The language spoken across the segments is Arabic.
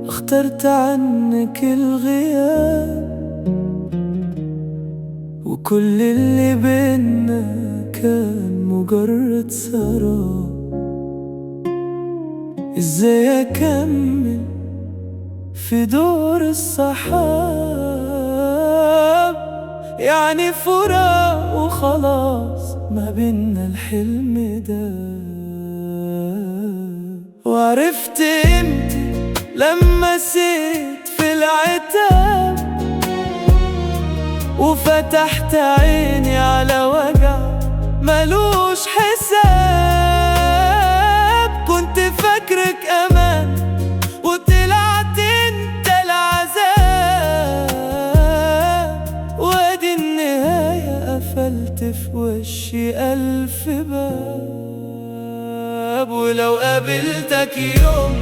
اخترت عنك الغياب، وكل اللي بينا كان مجرد سراب. ازاي اكمل في دور السحاب؟ يعني فراق وخلاص ما بينا الحلم ده. وعرفت امتى لما سيت في العتاب، وفتحت عيني على وجع ملوش حساب. كنت فاكرك امان وطلعت انت العذاب، وادي النهاية قفلت في وشي 1000 باب. ولو قابلتك يوم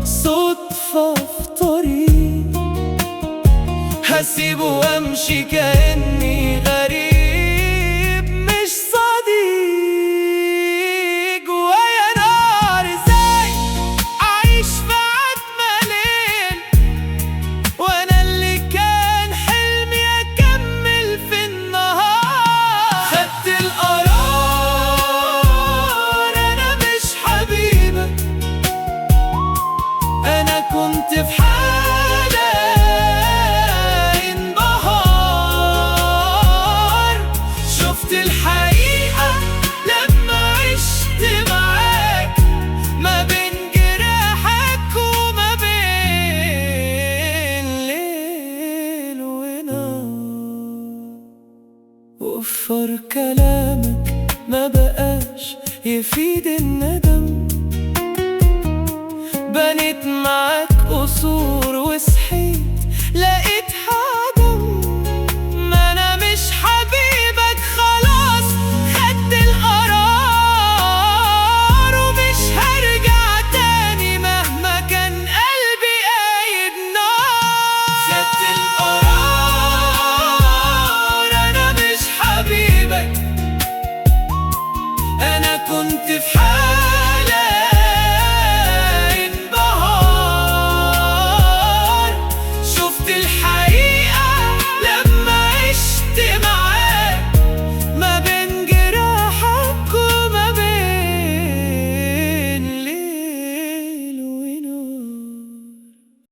صدفة في طريق، هسيبه وامشي كأني غريب مش صديق. ويا نار ازاي اعيش في عتمة ليل، وانا اللي كان حلمي اكمل في النهار. خدت القرار انا مش حبيبك، انا كنت في حالة انبهار. شفت الحقيقة لما عشت معاك، ما بين جراحك وما بين ليل ونهار. وفر كلامك ما بقاش يفيد الندم، بنيت معاك